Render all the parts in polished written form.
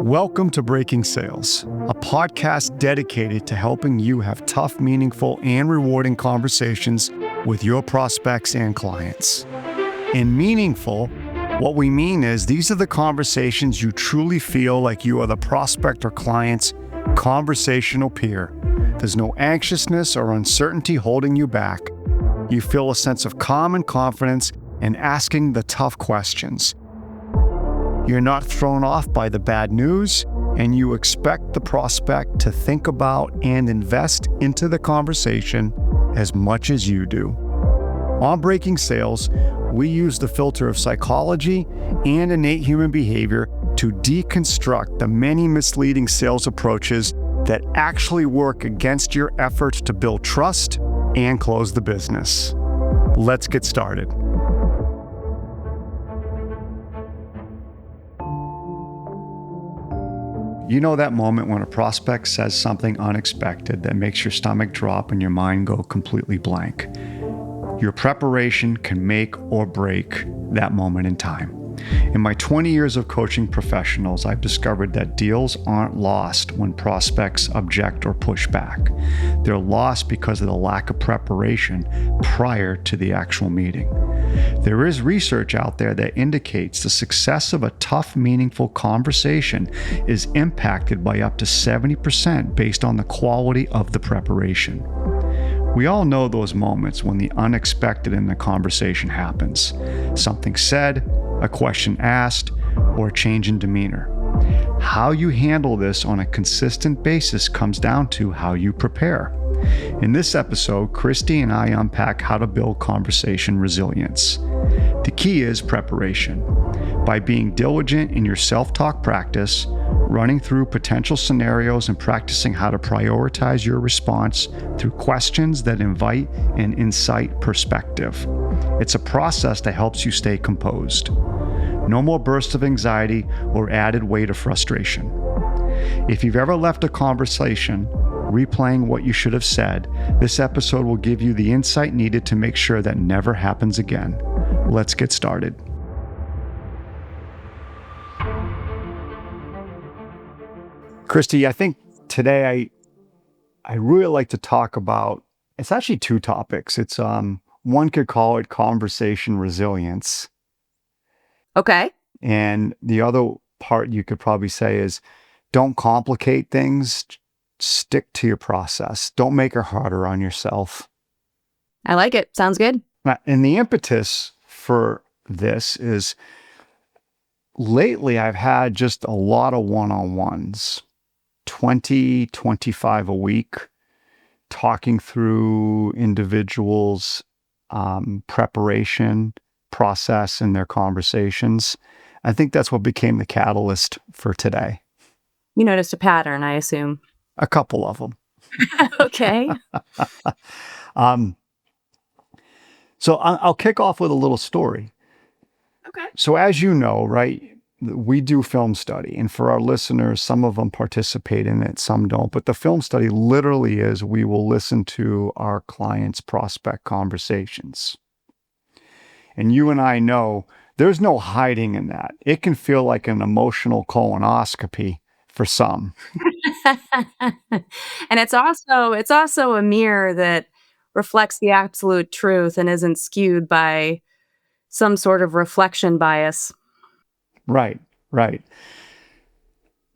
Welcome to Breaking Sales, a podcast dedicated to helping you have tough, meaningful, and rewarding conversations with your prospects and clients. In meaningful, what we mean is these are the conversations you truly feel like you are the prospect or client's conversational peer. There's no anxiousness or uncertainty holding you back. You feel a sense of calm and confidence in asking the tough questions. You're not thrown off by the bad news, and you expect the prospect to think about and invest into the conversation as much as you do. On Breaking Sales, we use the filter of psychology and innate human behavior to deconstruct the many misleading sales approaches that actually work against your efforts to build trust and close the business. Let's get started. You know that moment when a prospect says something unexpected that makes your stomach drop and your mind go completely blank. Your preparation can make or break that moment in time. In my 20 years of coaching professionals, I've discovered that deals aren't lost when prospects object or push back. They're lost because of the lack of preparation prior to the actual meeting. There is research out there that indicates the success of a tough, meaningful conversation is impacted by up to 70% based on the quality of the preparation. We all know those moments when the unexpected in the conversation happens. Something said, a question asked, or a change in demeanor. How you handle this on a consistent basis comes down to how you prepare. In this episode, Kristie and I unpack how to build conversation resilience. The key is preparation. By being diligent in your self-talk practice, running through potential scenarios and practicing how to prioritize your response through questions that invite and incite perspective. It's a process that helps you stay composed. No more bursts of anxiety or added weight of frustration. If you've ever left a conversation replaying what you should have said, this episode will give you the insight needed to make sure that never happens again. Let's get started. Kristie, I think today I really like to talk about, it's actually two topics. It's one could call it conversation resilience. Okay. And the other part you could probably say is don't complicate things, stick to your process. Don't make it harder on yourself. I like it. Sounds good. And the impetus for this is lately I've had just a lot of one-on-ones. 20, 25 a week, talking through individuals' preparation process and their conversations. I think that's what became the catalyst for today. You noticed a pattern, I assume. A couple of them. Okay. So I'll kick off with a little story. Okay. So as you know, right, we do film study, and for our listeners, some of them participate in it, some don't. But the film study literally is we will listen to our clients' prospect conversations. And you and I know there's no hiding in that. It can feel like an emotional colonoscopy for some. And it's also a mirror that reflects the absolute truth and isn't skewed by some sort of reflection bias. Right.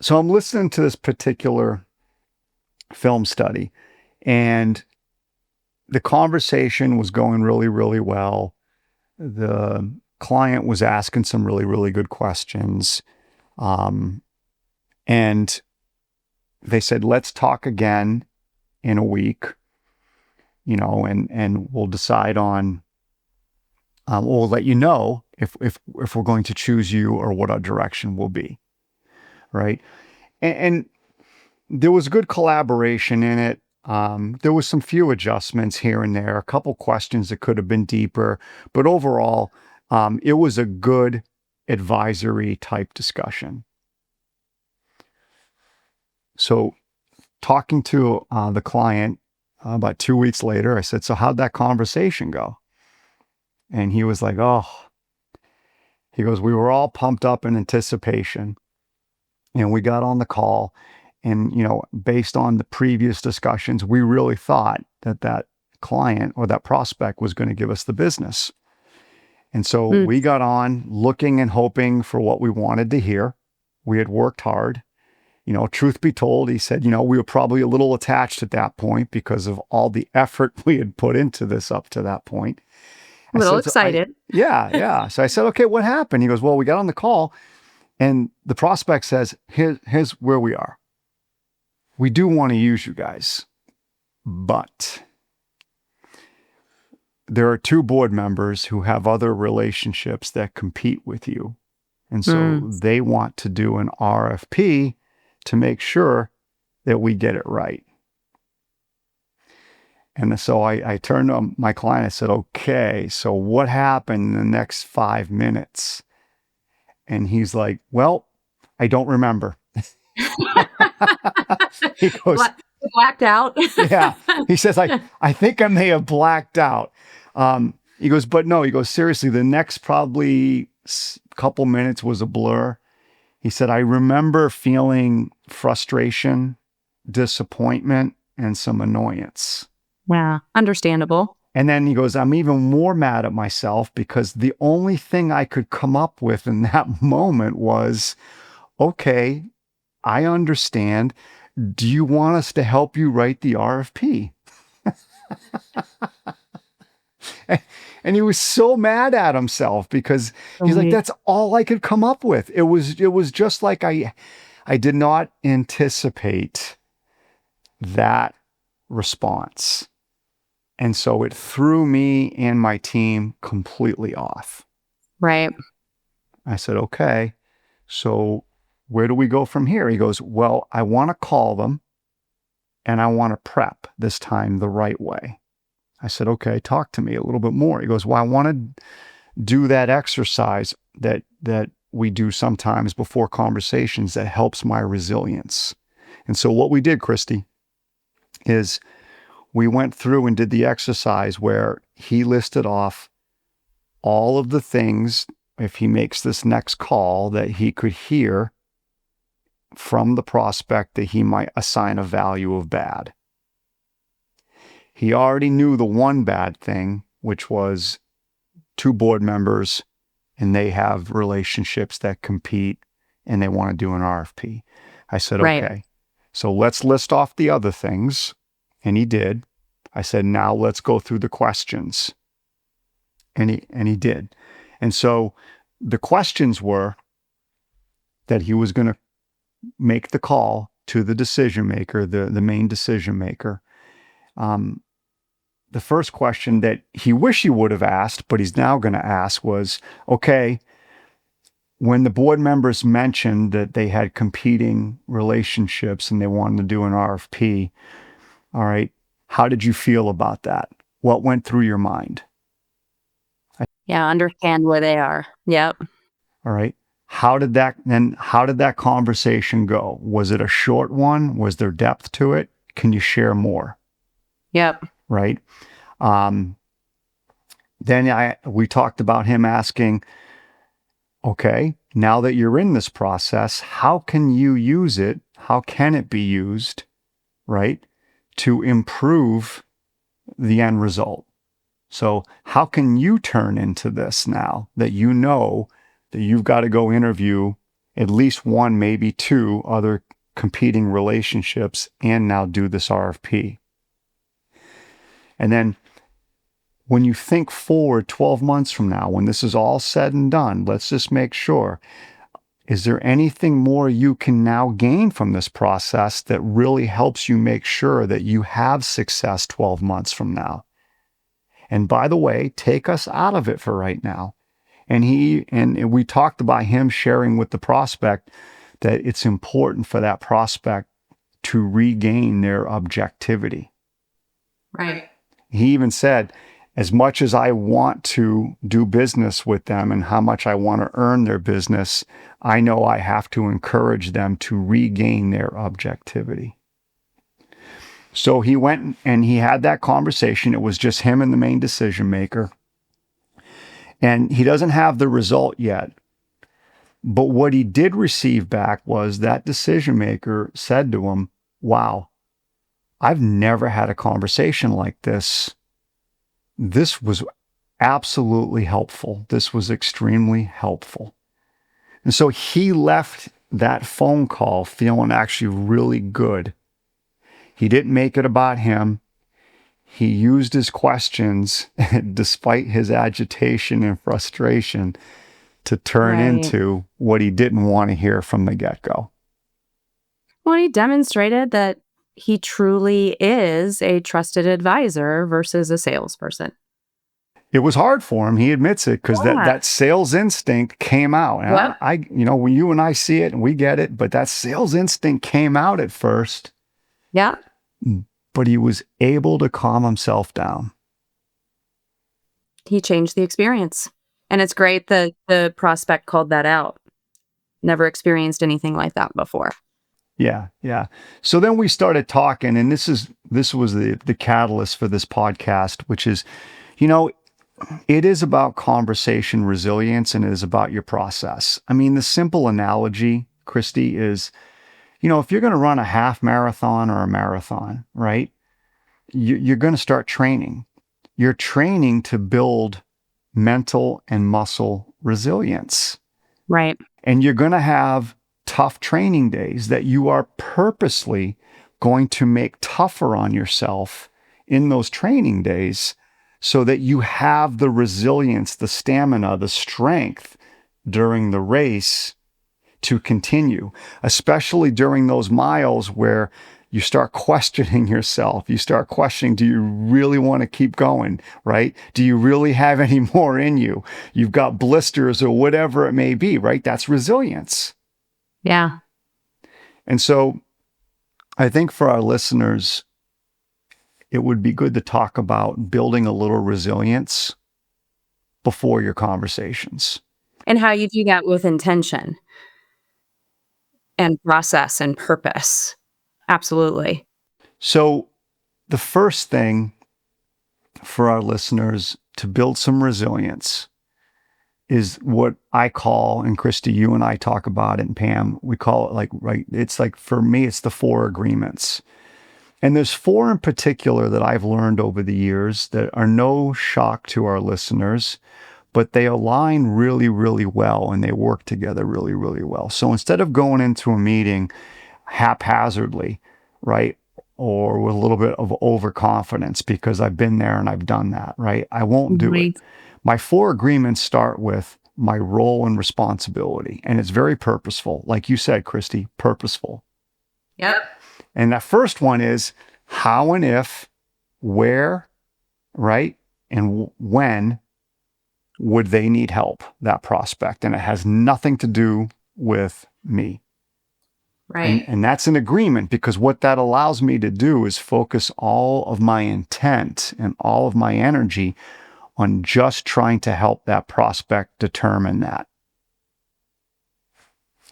So I'm listening to this particular film study, and the conversation was going really, really well. The client was asking some really, really good questions. And they said, let's talk again in a week, and we'll decide on, we'll let you know if we're going to choose you or what our direction will be, right? And there was good collaboration in it. There was some few adjustments here and there, a couple questions that could have been deeper, but overall, it was a good advisory type discussion. So talking to the client about 2 weeks later, I said, so how'd that conversation go? And he was like, oh, He goes, we were all pumped up in anticipation, and we got on the call. And, based on the previous discussions, we really thought that client or that prospect was going to give us the business. And so we got on looking and hoping for what we wanted to hear. We had worked hard. Truth be told, he said, we were probably a little attached at that point because of all the effort we had put into this up to that point. A little excited. Yeah. So I said, okay, what happened? He goes, well, we got on the call and the prospect says, here's where we are. We do want to use you guys, but there are 2 board members who have other relationships that compete with you. And so they want to do an RFP to make sure that we get it right. And so I turned to my client. I said, okay, so what happened in the next 5 minutes? And he's like, well, I don't remember. He goes, blacked out. yeah. He says, I think I may have blacked out. He goes, but no, he goes, seriously, the next probably couple minutes was a blur. He said, I remember feeling frustration, disappointment, and some annoyance. Wow. Understandable. And then he goes, I'm even more mad at myself because the only thing I could come up with in that moment was, okay, I understand. Do you want us to help you write the RFP? And he was so mad at himself because he's like, that's all I could come up with. It was just like I did not anticipate that response. And so it threw me and my team completely off. Right. I said, okay, so where do we go from here? He goes, well, I want to call them and I want to prep this time the right way. I said, okay, talk to me a little bit more. He goes, well, I want to do that exercise that we do sometimes before conversations that helps my resilience. And so what we did, Kristie, is we went through and did the exercise where he listed off all of the things, if he makes this next call, that he could hear from the prospect that he might assign a value of bad. He already knew the one bad thing, which was 2 board members and they have relationships that compete and they want to do an RFP. I said, okay, so let's list off the other things. And he did. I said, now let's go through the questions. And he did. And so the questions were that he was going to make the call to the decision maker, the main decision maker. The first question that he wished he would have asked, but he's now going to ask was, okay, when the board members mentioned that they had competing relationships and they wanted to do an RFP, all right, how did you feel about that? What went through your mind? Yeah, understand where they are. Yep. All right. How did that conversation go? Was it a short one? Was there depth to it? Can you share more? Yep. Right. Then we talked about him asking, okay, now that you're in this process, how can you use it? How can it be used, right, to improve the end result? So how can you turn into this now that you know that you've got to go interview at least 1, maybe 2 other competing relationships and now do this RFP? And then when you think forward 12 months from now, when this is all said and done, let's just make sure, is there anything more you can now gain from this process that really helps you make sure that you have success 12 months from now? And by the way, take us out of it for right now. And we talked about him sharing with the prospect that it's important for that prospect to regain their objectivity. Right. He even said, as much as I want to do business with them and how much I want to earn their business, I know I have to encourage them to regain their objectivity. So he went and he had that conversation. It was just him and the main decision maker. And he doesn't have the result yet, But what he did receive back was that decision maker said to him, wow, I've never had a conversation like this. This was absolutely helpful. This was extremely helpful. And so he left that phone call feeling actually really good. He didn't make it about him. He used his questions, despite his agitation and frustration, to turn Right. into what he didn't want to hear from the get-go. Well, he demonstrated that he truly is a trusted advisor versus a salesperson. It was hard for him. He admits it, because Yeah. that sales instinct came out. And Yep. I, when you and I see it and we get it, but that sales instinct came out at first. Yeah. But he was able to calm himself down. He changed the experience. And it's great that the prospect called that out. Never experienced anything like that before. Yeah, yeah. So then we started talking, and this was the catalyst for this podcast, which is, it is about conversation resilience, and it is about your process. I mean, the simple analogy, Kristie, is, if you're going to run a half marathon or a marathon, right? You're going to start training. You're training to build mental and muscle resilience. Right. And you're going to have tough training days that you are purposely going to make tougher on yourself in those training days, so that you have the resilience, the stamina, the strength during the race to continue, especially during those miles where you start questioning yourself. You start questioning, do you really want to keep going, right? Do you really have any more in you? You've got blisters or whatever it may be, right? That's resilience. Yeah. And so I think for our listeners, it would be good to talk about building a little resilience before your conversations. And how you do that with intention and process and purpose. Absolutely. So the first thing for our listeners to build some resilience is what I call, and Kristie, you and I talk about it, and Pam, we call it it's like, for me, it's the 4 agreements. And there's 4 in particular that I've learned over the years that are no shock to our listeners, but they align really, really well, and they work together really, really well. So instead of going into a meeting haphazardly, right, or with a little bit of overconfidence because I've been there and I've done that, right, I won't do it. My 4 agreements start with my role and responsibility, and it's very purposeful. Like you said, Kristie, purposeful. Yep. And that first one is how and if, where, right, and when would they need help, that prospect. And it has nothing to do with me. Right. And that's an agreement, because what that allows me to do is focus all of my intent and all of my energy on just trying to help that prospect determine that.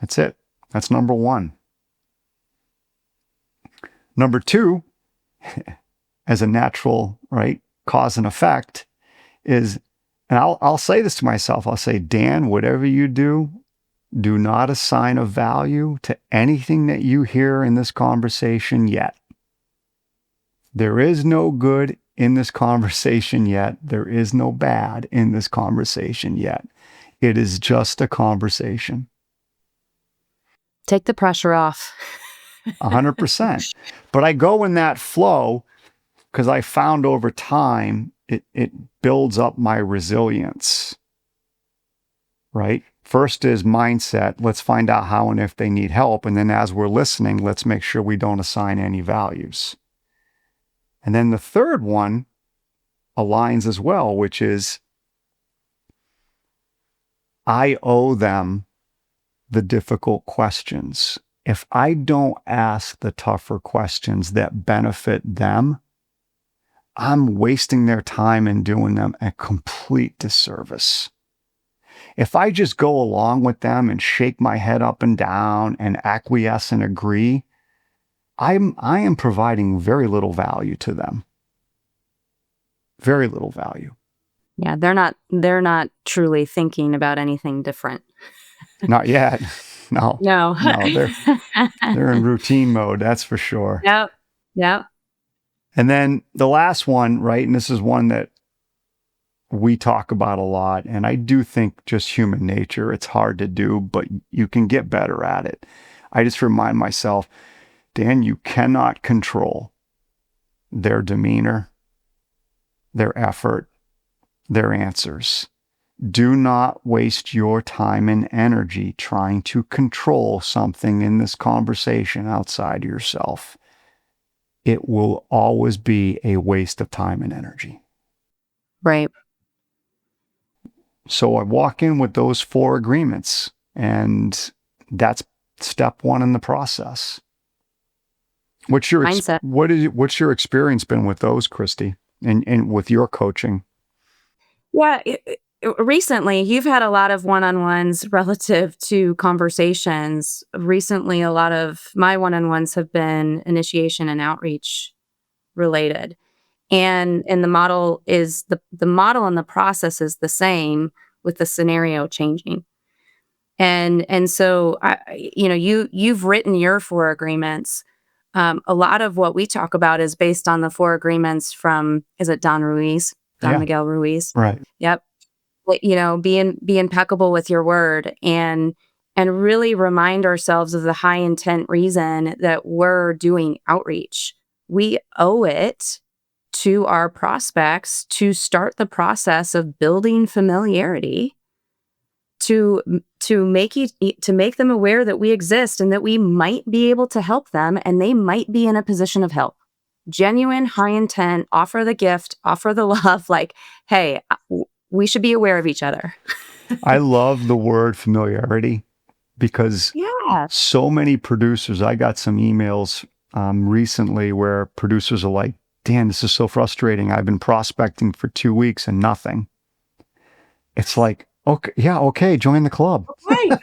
That's it. That's number 1. Number 2, as a natural, right, cause and effect, is, and I'll say this to myself, I'll say, Dan, whatever you do, do not assign a value to anything that you hear in this conversation yet. There is no good in this conversation yet. There is no bad in this conversation yet. It is just a conversation. Take the pressure off. 100%. But I go in that flow because I found over time it builds up my resilience, right? First is mindset. Let's find out how and if they need help. And then as we're listening, let's make sure we don't assign any values. And then the third one aligns as well, which is I owe them the difficult questions. If I don't ask the tougher questions that benefit them, I'm wasting their time and doing them a complete disservice. If I just go along with them and shake my head up and down and acquiesce and agree, I am providing very little value to them. Very little value. Yeah, they're not truly thinking about anything different. Not yet. No, No. no, they're in routine mode, that's for sure. Yep. Yep. And then the last one, right? And this is one that we talk about a lot. And I do think just human nature, it's hard to do, but you can get better at it. I just remind myself, Dan, you cannot control their demeanor, their effort, their answers. Do not waste your time and energy trying to control something in this conversation outside yourself. It will always be a waste of time and energy. Right. So I walk in with those 4 agreements, and that's step 1 in the process. What's your Mindset. what's your experience been with those, Kristie, and with your coaching? Yeah. Recently, you've had a lot of one-on-ones relative to conversations. Recently, a lot of my one-on-ones have been initiation and outreach related. And the model is the model and the process is the same with the scenario changing. And so you've written your 4 agreements. A lot of what we talk about is based on the 4 agreements from, is it Don Ruiz? Don Yeah, Miguel Ruiz. right. Yep. But, be impeccable with your word and really remind ourselves of the high intent reason that we're doing outreach. We owe it to our prospects to start the process of building familiarity, to make them aware that we exist and that we might be able to help them and they might be in a position of help. Genuine, high intent, offer the gift, offer the love, like, hey, we should be aware of each other. I love the word familiarity because Yeah. so many producers, I got some emails recently where producers are like, Dan, this is so frustrating. I've been prospecting for 2 weeks and nothing. It's like, okay, yeah, okay, join the club. Right.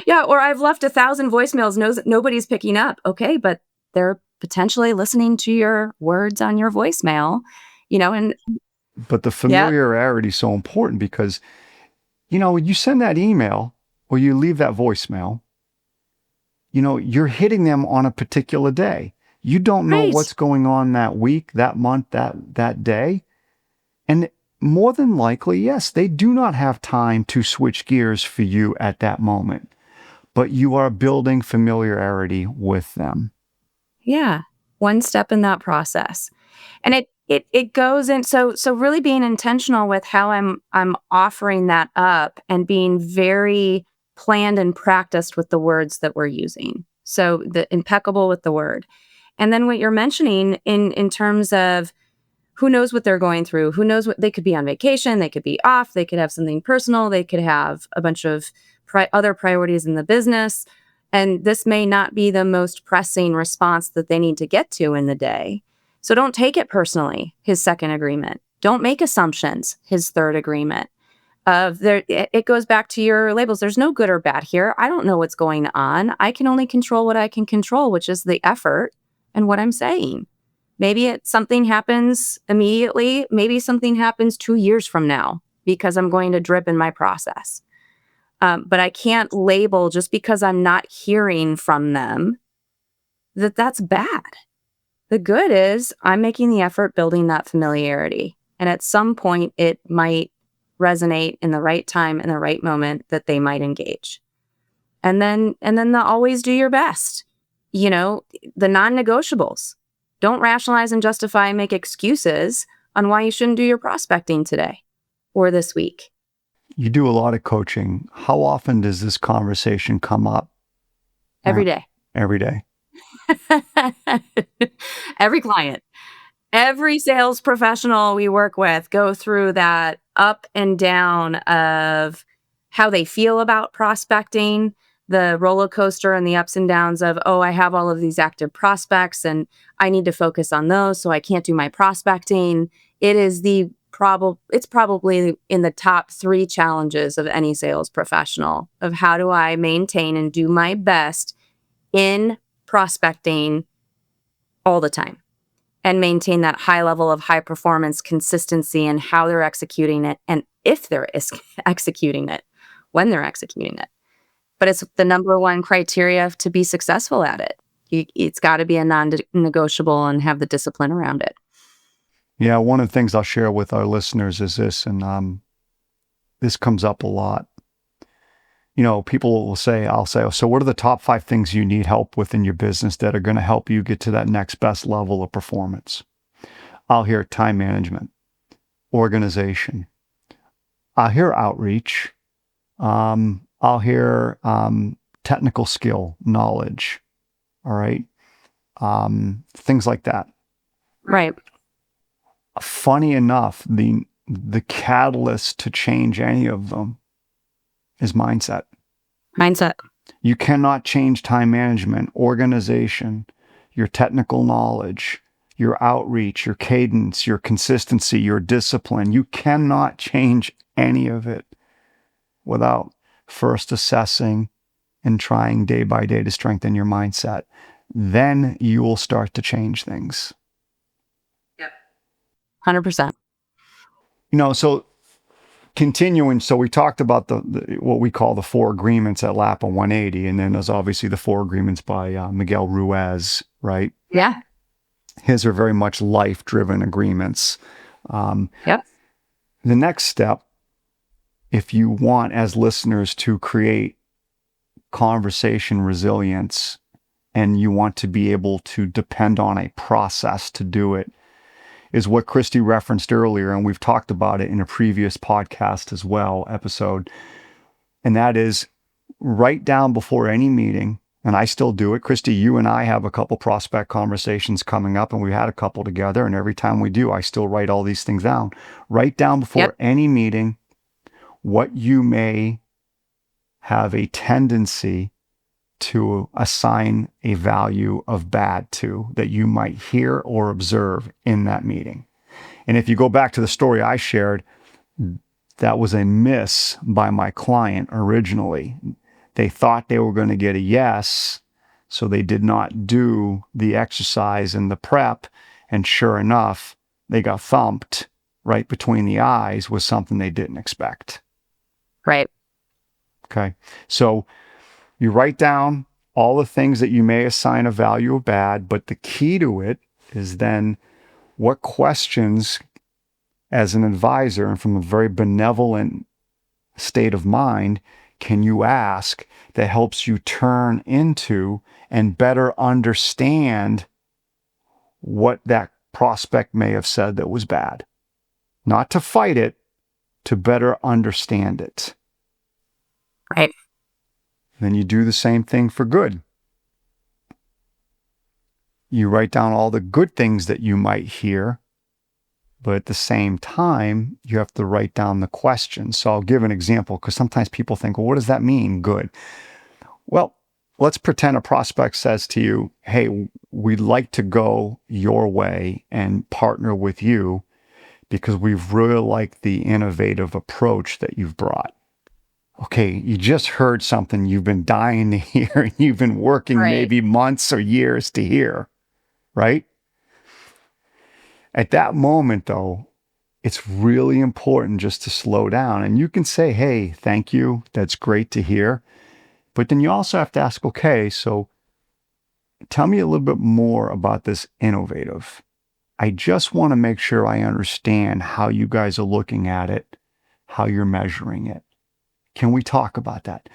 Yeah, or I've left 1,000 voicemails, nobody's picking up. Okay, but they're potentially listening to your words on your voicemail, and But the yeah, familiarity is so important because, you send that email or you leave that voicemail, you're hitting them on a particular day. You don't know right. what's going on that week, that month, that day. And more than likely, yes, they do not have time to switch gears for you at that moment, but you are building familiarity with them. Yeah, one step in that process. And it goes in, so really being intentional with how I'm offering that up and being very planned and practiced with the words that we're using. So the impeccable with the word. And then what you're mentioning in terms of who knows what they're going through, who knows what they could be on vacation, they could be off, they could have something personal, they could have a bunch of other priorities in the business. And this may not be the most pressing response that they need to get to in the day. So don't take it personally, his 2nd agreement. Don't make assumptions, his 3rd agreement. It goes back to your labels. There's no good or bad here. I don't know what's going on. I can only control what I can control, which is the effort and what I'm saying. Maybe something happens immediately. Maybe something happens 2 years from now because I'm going to drip in my process. But I can't label just because I'm not hearing from them that's bad. The good is I'm making the effort building that familiarity. And at some point, it might resonate in the right time and the right moment that they might engage. And then they'll always do your best. The non-negotiables. Don't rationalize and justify and make excuses on why you shouldn't do your prospecting today or this week. You do a lot of coaching. How often does this conversation come up? Every day. Every day. Every client. Every sales professional we work with go through that up and down of how they feel about prospecting, the roller coaster and the ups and downs of, oh, I have all of these active prospects and I need to focus on those, so I can't do my prospecting. It's probably in the top 3 challenges of any sales professional of how do I maintain and do my best in prospecting all the time and maintain that high level of high performance consistency and how they're executing it and if they're executing it. when they're executing it. But it's the number one criteria to be successful at it. It's got to be a non-negotiable and have the discipline around it. Yeah, one of the things I'll share with our listeners is this, and this comes up a lot. People will say, I'll say, so what are the top 5 things you need help with in your business that are going to help you get to that next best level of performance? I'll hear time management, organization. I'll hear outreach. I'll hear technical skill, knowledge. All right. Things like that. Right. Funny enough, the catalyst to change any of them is mindset. Mindset. You cannot change time management, organization, your technical knowledge, your outreach, your cadence, your consistency, your discipline. You cannot change any of it without first assessing and trying day by day to strengthen your mindset. Then you will start to change things. Yep. 100%. So continuing, so we talked about the what we call the 4 agreements at Lapa 180, and then there's obviously the 4 agreements by Miguel Ruiz, right? Yeah. His are very much life-driven agreements. Yep. The next step, if you want as listeners to create conversation resilience and you want to be able to depend on a process to do it, is what Kristie referenced earlier, and we've talked about it in a previous podcast as well, episode. And that is write down before any meeting, and I still do it. Kristie, you and I have a couple prospect conversations coming up, and we had a couple together, and every time we do, I still write all these things down. Write down before any meeting what you may have a tendency to assign a value of bad to that you might hear or observe in that meeting. And if you go back to the story I shared, that was a miss by my client originally. They thought they were going to get a yes, so they did not do the exercise and the prep. And sure enough, they got thumped right between the eyes with something they didn't expect. Right. Okay. So you write down all the things that you may assign a value of bad, but the key to it is then what questions as an advisor and from a very benevolent state of mind can you ask that helps you turn into and better understand what that prospect may have said that was bad. Not to fight it, to better understand it. Right. Then you do the same thing for good. You write down all the good things that you might hear, but at the same time, you have to write down the questions. So I'll give an example because sometimes people think, well, what does that mean, good? Well, let's pretend a prospect says to you, hey, we'd like to go your way and partner with you because we've really liked the innovative approach that you've brought. Okay, you just heard something you've been dying to hear, and you've been working maybe months or years to hear, right? At that moment, though, it's really important just to slow down. And you can say, hey, thank you. That's great to hear. But then you also have to ask, okay, so tell me a little bit more about this innovative. I just want to make sure I understand how you guys are looking at it, how you're measuring it. Can we talk about that?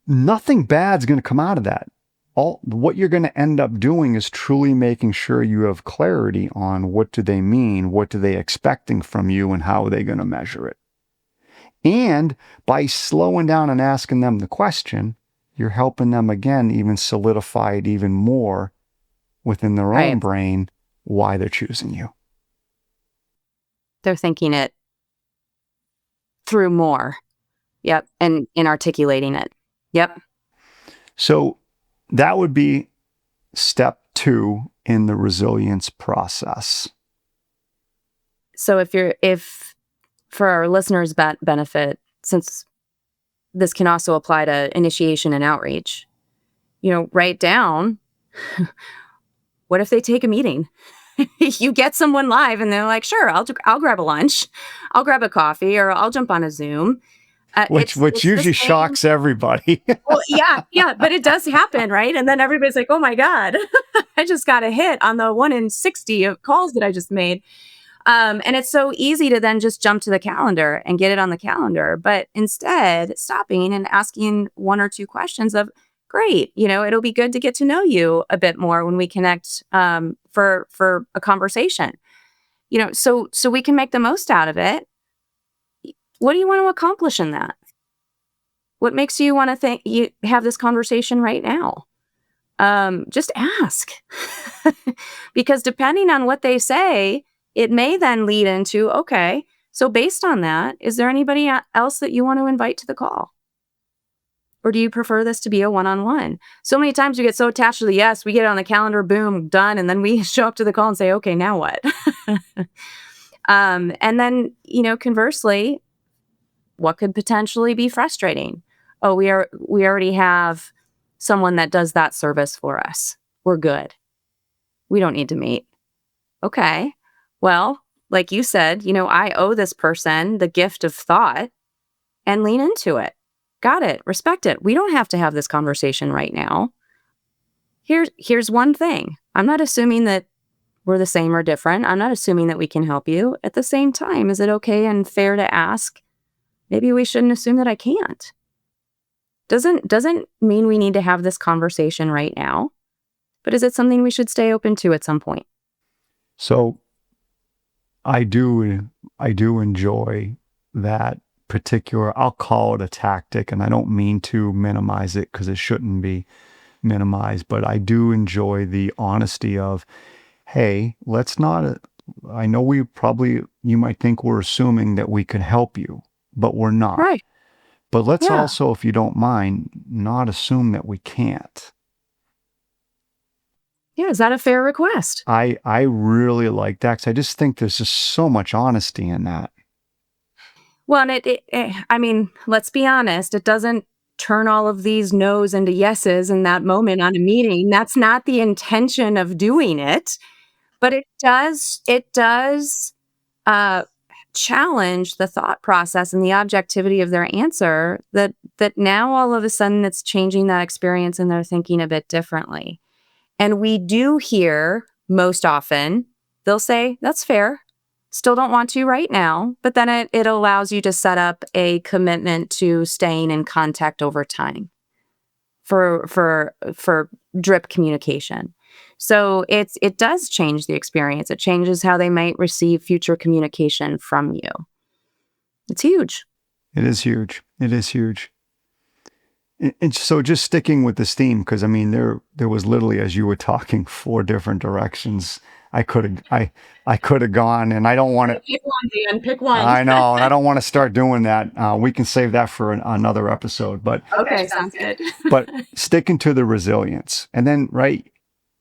Nothing bad's going to come out of that. What you're going to end up doing is truly making sure you have clarity on what do they mean, what do they expecting from you, and how are they going to measure it. And by slowing down and asking them the question, you're helping them again even solidify it even more within their own brain why they're choosing you. They're thinking it through more. Yep. And in articulating it. Yep. So that would be step 2 in the resilience process. So if for our listeners' benefit, since this can also apply to initiation and outreach, write down, what if they take a meeting? You get someone live and they're like, sure, I'll grab a lunch, I'll grab a coffee, or I'll jump on a Zoom. which It's the usually same. shocks everybody. Well, yeah, but it does happen, right? And then everybody's like, "Oh my god, I just got a hit on the 1 in 60 of calls that I just made." And it's so easy to then just jump to the calendar and get it on the calendar, but instead stopping and asking 1 or 2 questions of, "Great, it'll be good to get to know you a bit more when we connect, for a conversation." So we can make the most out of it. What do you want to accomplish in that? What makes you want to think you have this conversation right now? Just ask. Because depending on what they say, it may then lead into, okay, so based on that, is there anybody else that you want to invite to the call? Or do you prefer this to be a one-on-one? So many times we get so attached to the yes, we get it on the calendar, boom, done, and then we show up to the call and say, okay, now what? And then, conversely, what could potentially be frustrating? Oh, we already have someone that does that service for us. We're good. We don't need to meet. Okay. Well, like you said, I owe this person the gift of thought and lean into it. Got it. Respect it. We don't have to have this conversation right now. Here's one thing. I'm not assuming that we're the same or different. I'm not assuming that we can help you. At the same time, is it okay and fair to ask? Maybe we shouldn't assume that I can't. Doesn't mean we need to have this conversation right now, but is it something we should stay open to at some point? So I do enjoy that particular, I'll call it a tactic, and I don't mean to minimize it because it shouldn't be minimized, but I do enjoy the honesty of, hey, let's not, I know you might think we're assuming that we could help you, but we're not. Right. But let's Yeah. also, if you don't mind, not assume that we can't. Yeah. Is that a fair request? I really like that because I just think there's just so much honesty in that. Well, and I mean, let's be honest, it doesn't turn all of these no's into yeses in that moment on a meeting. That's not the intention of doing it, but it does uh, challenge the thought process and the objectivity of their answer that now all of a sudden it's changing that experience and they're thinking a bit differently. And we do hear most often, they'll say, that's fair. Still don't want to right now, but then it allows you to set up a commitment to staying in contact over time for drip communication. So it does change the experience. It changes how they might receive future communication from you. It's huge. It is huge. It is huge. And so just sticking with this theme, because I mean, there was literally, as you were talking, 4 different directions I could have gone, and I don't want to. Pick one, Dan. Pick one. I know, and I don't want to start doing that. We can save that for another episode. But Okay, sounds good. but sticking to the resilience, and then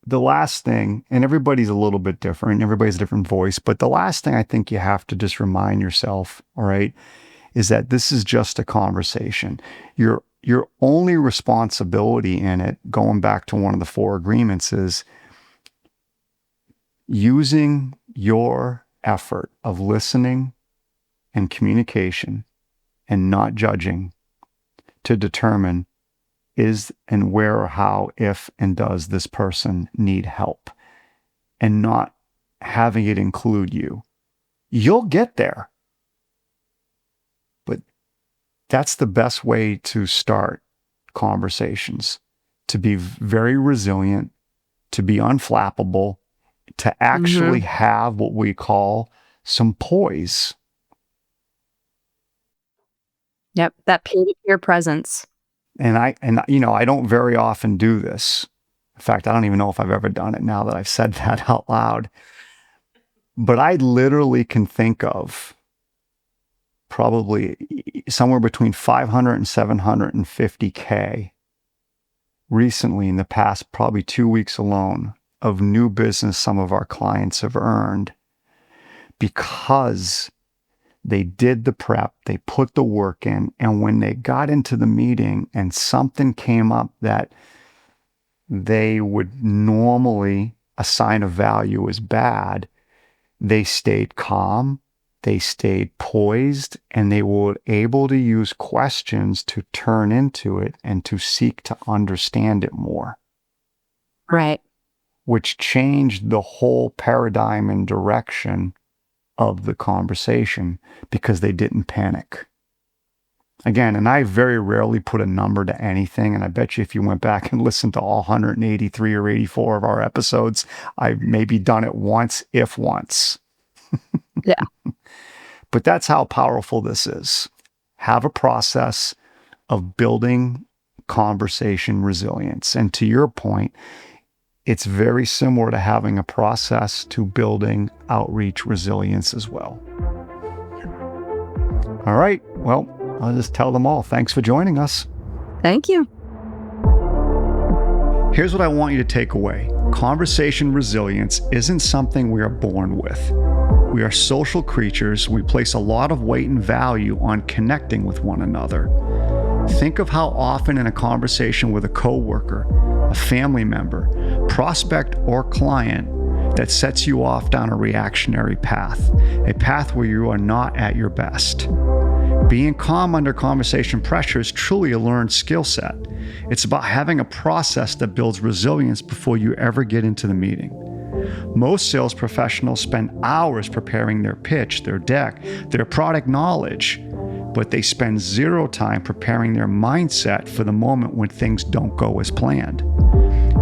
the last thing, and everybody's a little bit different, everybody's a different voice, but the last thing I think you have to just remind yourself, all right, is that this is just a conversation. Your only responsibility in it, going back to one of the 4 agreements, is using your effort of listening and communication and not judging to determine is and where or how, if and does this person need help, and not having it include you. You'll get there. But that's the best way to start conversations, to be very resilient, to be unflappable, to actually have what we call some poise. Yep, that peer-to-peer presence. And I don't very often do this. In fact, I don't even know if I've ever done it now that I've said that out loud. But I literally can think of probably somewhere between 500 and 750K recently in the past probably 2 weeks alone of new business some of our clients have earned because they did the prep, they put the work in, and when they got into the meeting and something came up that they would normally assign a value as bad, they stayed calm, They stayed poised, and they were able to use questions to turn into it and to seek to understand it more, Right. which changed the whole paradigm and direction of the conversation because they didn't panic. Again, and I very rarely put a number to anything, and I bet you if you went back and listened to all 183 or 84 of our episodes, I've maybe done it once, if once. Yeah. But that's how powerful this is. Have a process of building conversation resilience. And to your point, it's very similar to having a process to building outreach resilience as well. All right. Well, I'll just tell them all. Thanks for joining us. Thank you. Here's what I want you to take away. Conversation resilience isn't something we are born with. We are social creatures. We place a lot of weight and value on connecting with one another. Think of how often in a conversation with a coworker, a family member, prospect, or client that sets you off down a reactionary path, a path where you are not at your best. Being calm under conversation pressure is truly a learned skill set. It's about having a process that builds resilience before you ever get into the meeting. Most sales professionals spend hours preparing their pitch, their deck, their product knowledge, but they spend zero time preparing their mindset for the moment when things don't go as planned.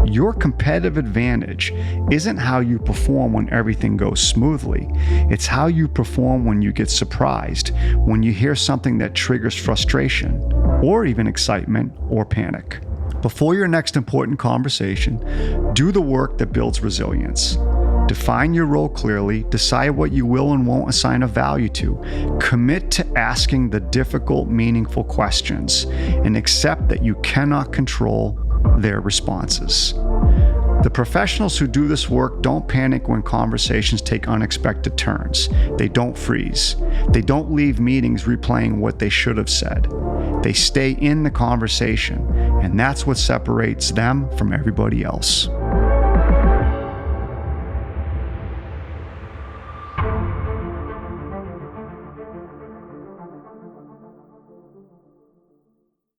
Your competitive advantage isn't how you perform when everything goes smoothly. It's how you perform when you get surprised, when you hear something that triggers frustration, or even excitement or panic. Before your next important conversation, do the work that builds resilience. Define your role clearly, decide what you will and won't assign a value to, commit to asking the difficult, meaningful questions, and accept that you cannot control their responses. The professionals who do this work don't panic when conversations take unexpected turns. They don't freeze. They don't leave meetings replaying what they should have said. They stay in the conversation, and that's what separates them from everybody else.